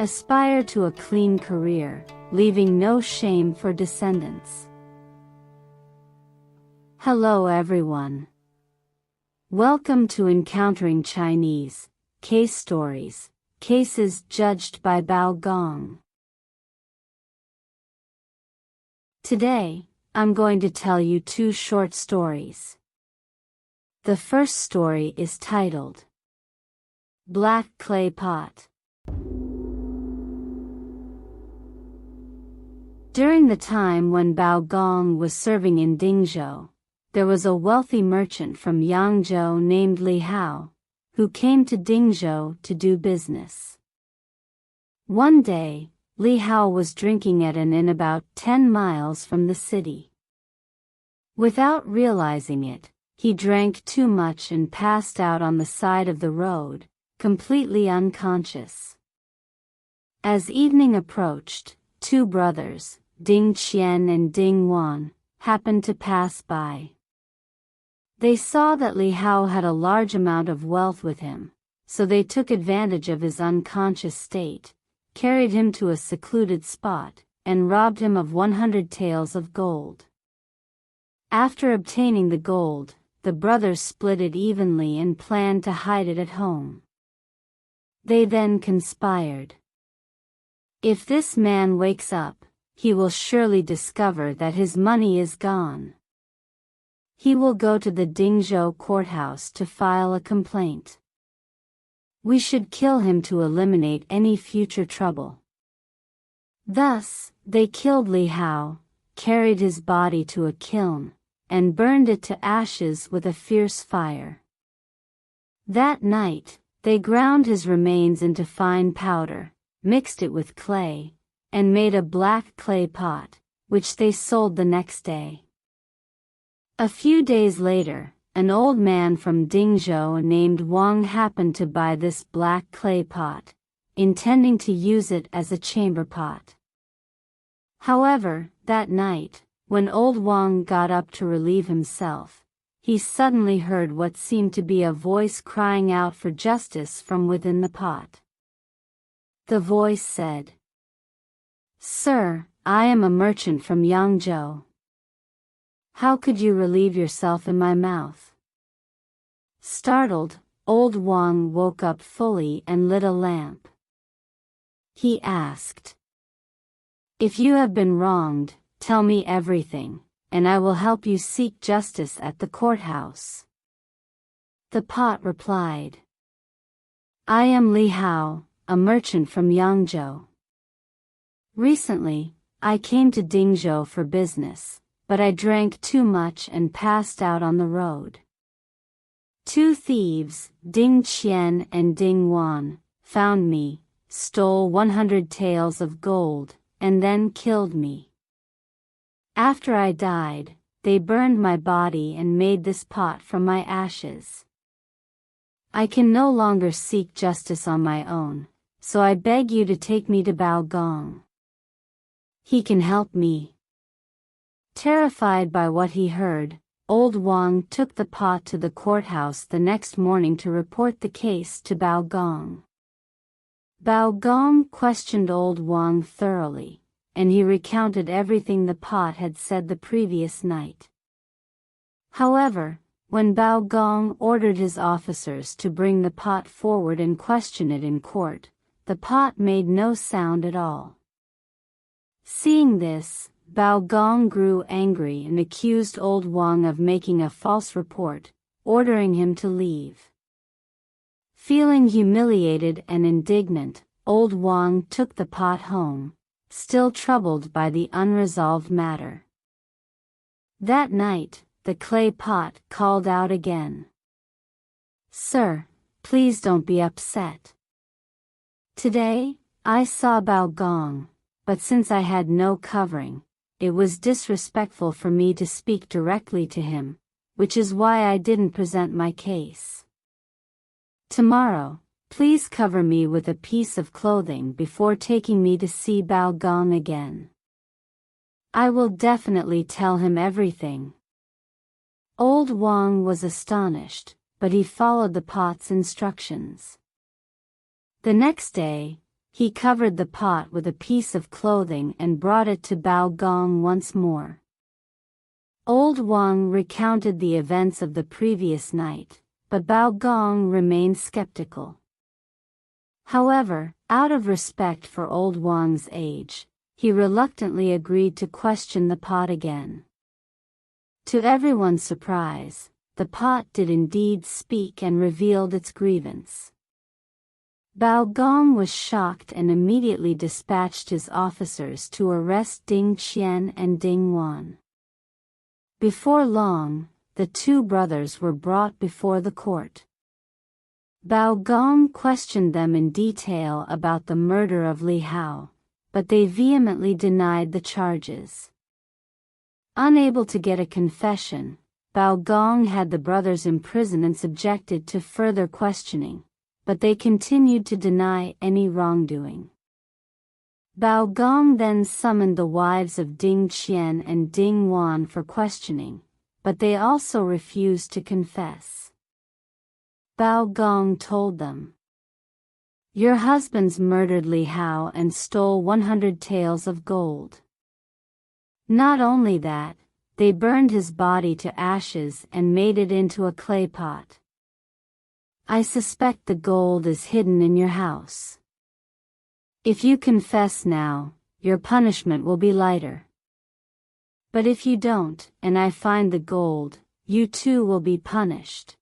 Aspire to a clean career, leaving no shame for descendants. Hello everyone. Welcome to Encountering Chinese, Case Stories, Cases Judged by Bao Gong. Today, I'm going to tell you two short stories. The first story is titled Black Clay Pot. During the time when Bao Gong was serving in Dingzhou, there was a wealthy merchant from Yangzhou named Li Hao, who came to Dingzhou to do business. One day, Li Hao was drinking at an inn about 10 miles from the city. Without realizing it, he drank too much and passed out on the side of the road, completely unconscious. As evening approached, two brothers, Ding Qian and Ding Wan, happened to pass by. They saw that Li Hao had a large amount of wealth with him, so they took advantage of his unconscious state, carried him to a secluded spot, and robbed him of 100 taels of gold. After obtaining the gold, the brothers split it evenly and planned to hide it at home. They then conspired. If this man wakes up, he will surely discover that his money is gone. He will go to the Dingzhou courthouse to file a complaint. We should kill him to eliminate any future trouble. Thus, they killed Li Hao, carried his body to a kiln, and burned it to ashes with a fierce fire. That night, they ground his remains into fine powder, mixed it with clay, and made a black clay pot, which they sold the next day. A few days later, an old man from Dingzhou named Wang happened to buy this black clay pot, intending to use it as a chamber pot. However, that night, when old Wang got up to relieve himself, he suddenly heard what seemed to be a voice crying out for justice from within the pot. The voice said, "Sir, I am a merchant from Yangzhou. How could you relieve yourself in my mouth?" Startled, old Wang woke up fully and lit a lamp. He asked, "If you have been wronged, tell me everything, and I will help you seek justice at the courthouse." The pot replied, "I am Li Hao, a merchant from Yangzhou. Recently, I came to Dingzhou for business, but I drank too much and passed out on the road. Two thieves, Ding Qian and Ding Wan, found me, stole 100 taels of gold, and then killed me. After I died, they burned my body and made this pot from my ashes. I can no longer seek justice on my own, so I beg you to take me to Bao Gong. He can help me." Terrified by what he heard, old Wang took the pot to the courthouse the next morning to report the case to Bao Gong. Bao Gong questioned old Wang thoroughly, and he recounted everything the pot had said the previous night. However, when Bao Gong ordered his officers to bring the pot forward and question it in court, the pot made no sound at all. Seeing this, Bao Gong grew angry and accused old Wang of making a false report, ordering him to leave. Feeling humiliated and indignant, old Wang took the pot home, still troubled by the unresolved matter. That night, the clay pot called out again, "Sir, please don't be upset. Today, I saw Bao Gong, but since I had no covering, it was disrespectful for me to speak directly to him, which is why I didn't present my case. Tomorrow, please cover me with a piece of clothing before taking me to see Bao Gong again. I will definitely tell him everything." Old Wang was astonished, but he followed the pot's instructions. The next day, He covered the pot with a piece of clothing and brought it to Bao Gong once more. Old Wang recounted the events of the previous night, but Bao Gong remained skeptical. However, out of respect for old Wang's age, he reluctantly agreed to question the pot again. To everyone's surprise, the pot did indeed speak and revealed its grievance. Bao Gong was shocked and immediately dispatched his officers to arrest Ding Qian and Ding Wan. Before long, the two brothers were brought before the court. Bao Gong questioned them in detail about the murder of Li Hao, but they vehemently denied the charges. Unable to get a confession, Bao Gong had the brothers imprisoned and subjected to further questioning, but they continued to deny any wrongdoing. Bao Gong then summoned the wives of Ding Qian and Ding Wan for questioning, but they also refused to confess. Bao Gong told them, "Your husbands murdered Li Hao and stole 100 taels of gold. Not only that, they burned his body to ashes and made it into a clay pot. I suspect the gold is hidden in your house. If you confess now, your punishment will be lighter. But if you don't, and I find the gold, you too will be punished."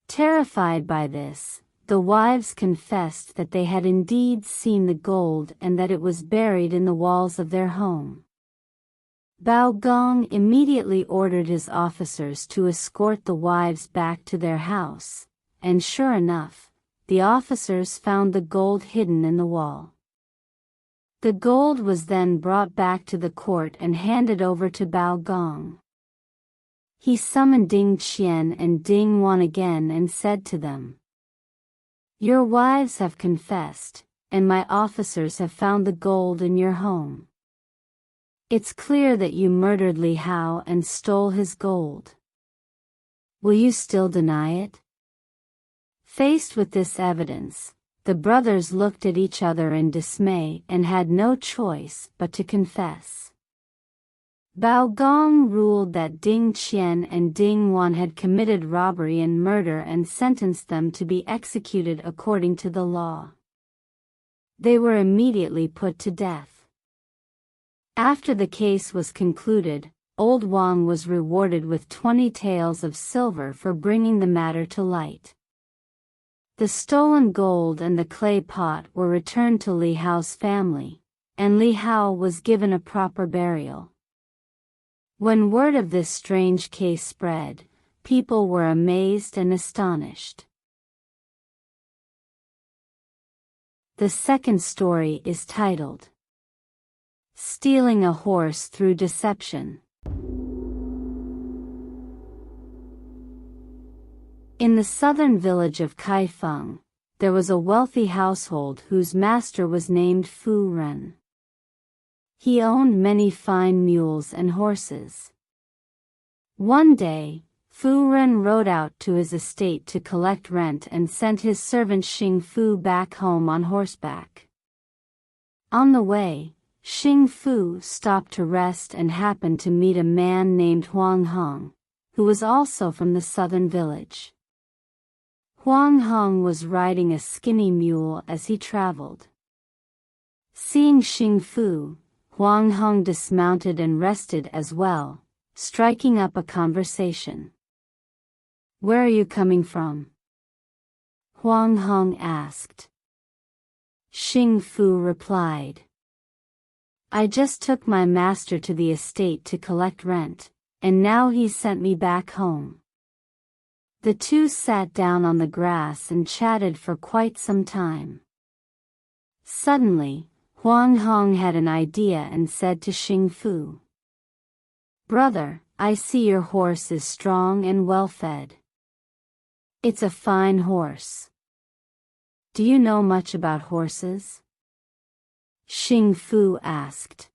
Terrified by this, the wives confessed that they had indeed seen the gold and that it was buried in the walls of their home. Bao Gong immediately ordered his officers to escort the wives back to their house, and sure enough, the officers found the gold hidden in the wall. The gold was then brought back to the court and handed over to Bao Gong. He summoned Ding Qian and Ding Wan again and said to them, "Your wives have confessed, and my officers have found the gold in your home. It's clear that you murdered Li Hao and stole his gold. Will you still deny it?" Faced with this evidence, the brothers looked at each other in dismay and had no choice but to confess. Bao Gong ruled that Ding Qian and Ding Wan had committed robbery and murder and sentenced them to be executed according to the law. They were immediately put to death. After the case was concluded, Old Wang was rewarded with 20 taels of silver for bringing the matter to light. The stolen gold and the clay pot were returned to Li Hao's family, and Li Hao was given a proper burial. When word of this strange case spread, people were amazed and astonished. The second story is titled, Stealing a Horse Through Deception. In the southern village of Kaifeng, there was a wealthy household whose master was named Fu Ren. He owned many fine mules and horses. One day, Fu Ren rode out to his estate to collect rent and sent his servant Xing Fu back home on horseback. On the way, Xing Fu stopped to rest and happened to meet a man named Huang Hong, who was also from the southern village. Huang Hong was riding a skinny mule as he traveled. Seeing Xing Fu, Huang Hong dismounted and rested as well, striking up a conversation. "Where are you coming from?" Huang Hong asked. Xing Fu replied, "I just took my master to the estate to collect rent, and now he sent me back home." The two sat down on the grass and chatted for quite some time. Suddenly, Huang Hong had an idea and said to Xing Fu, "Brother, I see your horse is strong and well fed. It's a fine horse. Do you know much about horses?" Xing Fu asked.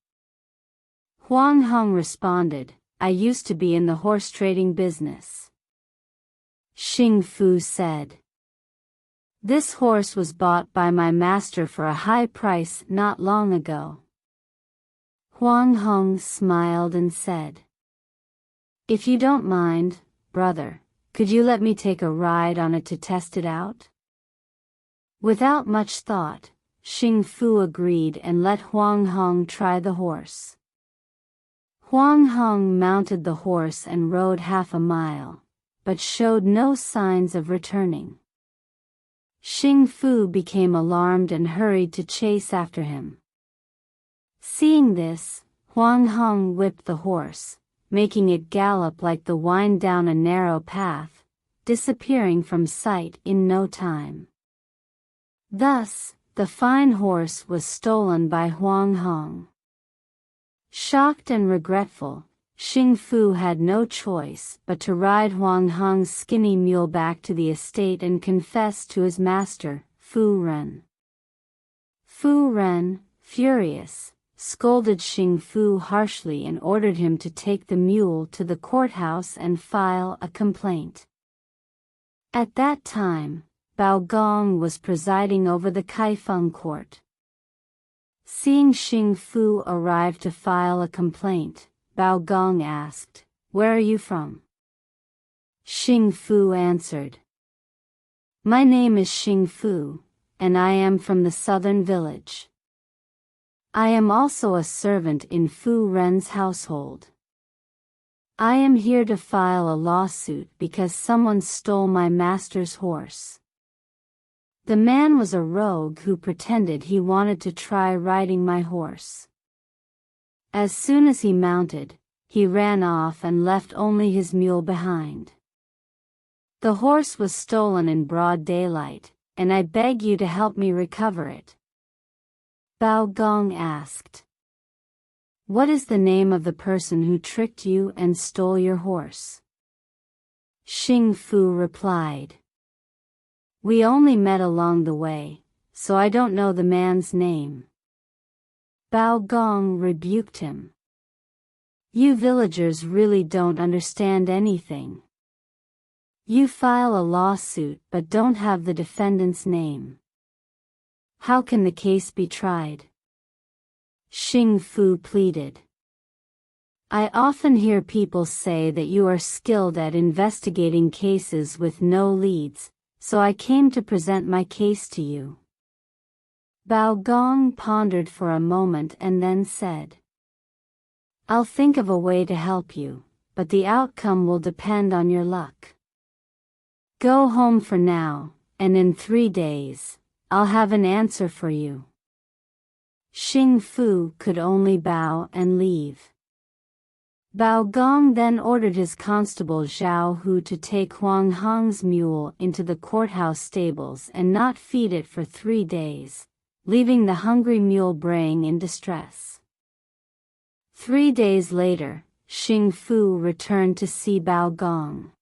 Huang Hong responded, "I used to be in the horse trading business." Xing Fu said, This horse was bought by my master for a high price not long ago. Huang Hong smiled and said, "If you don't mind, brother, could you let me take a ride on it to test it out?" Without much thought, Xing Fu agreed and let Huang Hong try the horse. Huang Hong mounted the horse and rode half a mile, but showed no signs of returning. Xing Fu became alarmed and hurried to chase after him. Seeing this, Huang Hong whipped the horse, making it gallop like the wind down a narrow path, disappearing from sight in no time. Thus, the fine horse was stolen by Huang Hong. Shocked and regretful, Xing Fu had no choice but to ride Huang Hong's skinny mule back to the estate and confess to his master, Fu Ren. Fu Ren, furious, scolded Xing Fu harshly and ordered him to take the mule to the courthouse and file a complaint. At that time, Bao Gong was presiding over the Kaifeng court. Seeing Xing Fu arrive to file a complaint, Bao Gong asked, "Where are you from?" Xing Fu answered, "My name is Xing Fu, and I am from the southern village. I am also a servant in Fu Ren's household. I am here to file a lawsuit because someone stole my master's horse." The man was a rogue who pretended he wanted to try riding my horse. As soon as he mounted, he ran off and left only his mule behind. The horse was stolen in broad daylight, and I beg you to help me recover it. Bao Gong asked, "What is the name of the person who tricked you and stole your horse?" Xing Fu replied, "We only met along the way, so I don't know the man's name." Bao Gong rebuked him. "You villagers really don't understand anything. You file a lawsuit but don't have the defendant's name. How can the case be tried?" Xing Fu pleaded. "I often hear people say that you are skilled at investigating cases with no leads, so I came to present my case to you." Bao Gong pondered for a moment and then said, "I'll think of a way to help you, but the outcome will depend on your luck. Go home for now, and in 3 days, I'll have an answer for you." Xing Fu could only bow and leave. Bao Gong then ordered his constable Zhao Hu to take Huang Hong's mule into the courthouse stables and not feed it for 3 days, leaving the hungry mule braying in distress. 3 days later, Xing Fu returned to see Bao Gong.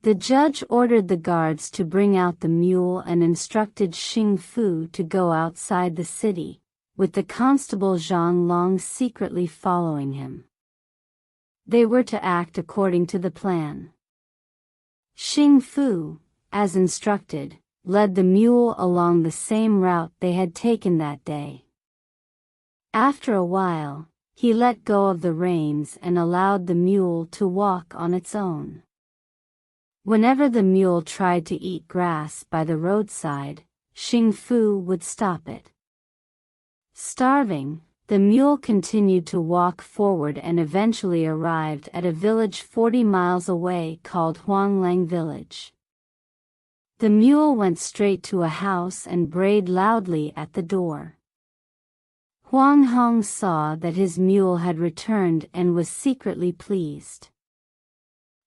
The judge ordered the guards to bring out the mule and instructed Xing Fu to go outside the city, with the constable Zhang Long secretly following him. They were to act according to the plan. Xing Fu, as instructed, led the mule along the same route they had taken that day. After a while, he let go of the reins and allowed the mule to walk on its own. Whenever the mule tried to eat grass by the roadside, Xing Fu would stop it. Starving, the mule continued to walk forward and eventually arrived at a village 40 miles away called Huanglang Village. The mule went straight to a house and brayed loudly at the door. Huang Hong saw that his mule had returned and was secretly pleased.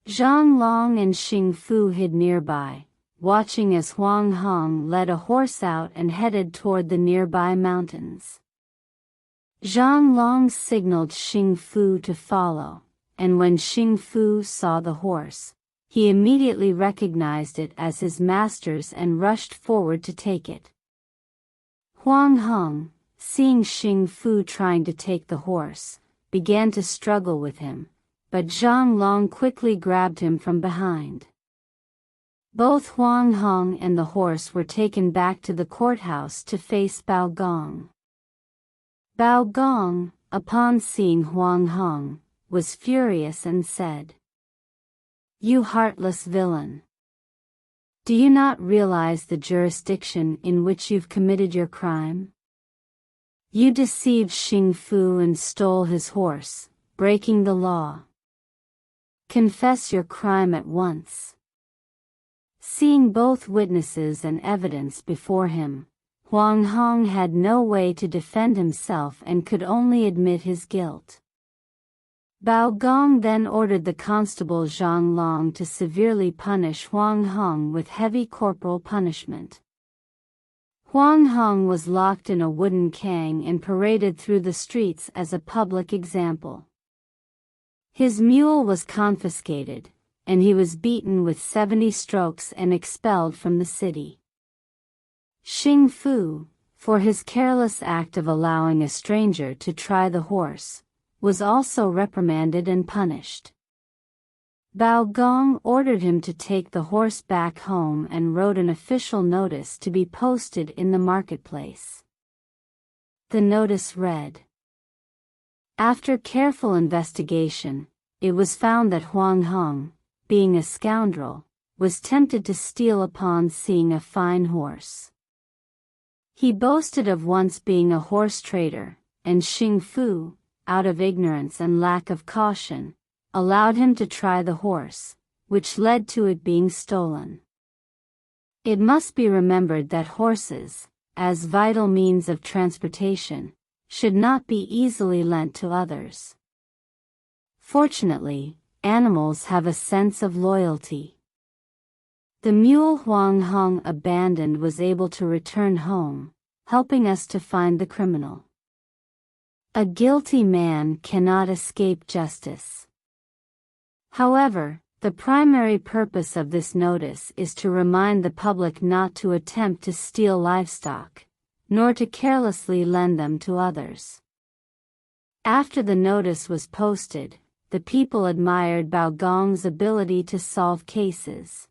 Zhang Long and Xing Fu hid nearby, watching as Huang Hong led a horse out and headed toward the nearby mountains. Zhang Long signaled Xing Fu to follow, and when Xing Fu saw the horse, he immediately recognized it as his master's and rushed forward to take it. Huang Hong, seeing Xing Fu trying to take the horse, began to struggle with him, but Zhang Long quickly grabbed him from behind. Both Huang Hong and the horse were taken back to the courthouse to face Bao Gong. Bao Gong, upon seeing Huang Hong, was furious and said, "You heartless villain! Do you not realize the jurisdiction in which you've committed your crime? You deceived Xing Fu and stole his horse, breaking the law. Confess your crime at once." Seeing both witnesses and evidence before him, Huang Hong had no way to defend himself and could only admit his guilt. Bao Gong then ordered the constable Zhang Long to severely punish Huang Hong with heavy corporal punishment. Huang Hong was locked in a wooden kang and paraded through the streets as a public example. His mule was confiscated, and he was beaten with 70 strokes and expelled from the city. Xing Fu, for his careless act of allowing a stranger to try the horse, was also reprimanded and punished. Bao Gong ordered him to take the horse back home and wrote an official notice to be posted in the marketplace. The notice read, "After careful investigation, it was found that Huang Hong, being a scoundrel, was tempted to steal upon seeing a fine horse. He boasted of once being a horse trader, and Xing Fu, out of ignorance and lack of caution, allowed him to try the horse, which led to it being stolen." It must be remembered that horses, as vital means of transportation, should not be easily lent to others. Fortunately, animals have a sense of loyalty. The mule Huang Hong abandoned was able to return home, helping us to find the criminal. A guilty man cannot escape justice. However, the primary purpose of this notice is to remind the public not to attempt to steal livestock, nor to carelessly lend them to others. After the notice was posted, the people admired Bao Gong's ability to solve cases.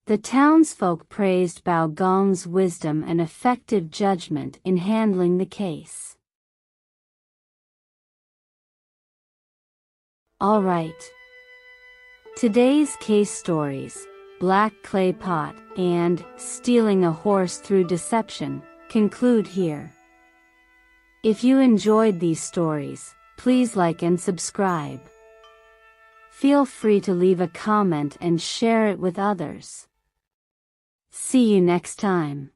The townsfolk praised Bao Gong's wisdom and effective judgment in handling the case. Alright. Today's case stories, Black Clay Pot and Stealing a Horse Through Deception, conclude here. If you enjoyed these stories, please like and subscribe. Feel free to leave a comment and share it with others. See you next time.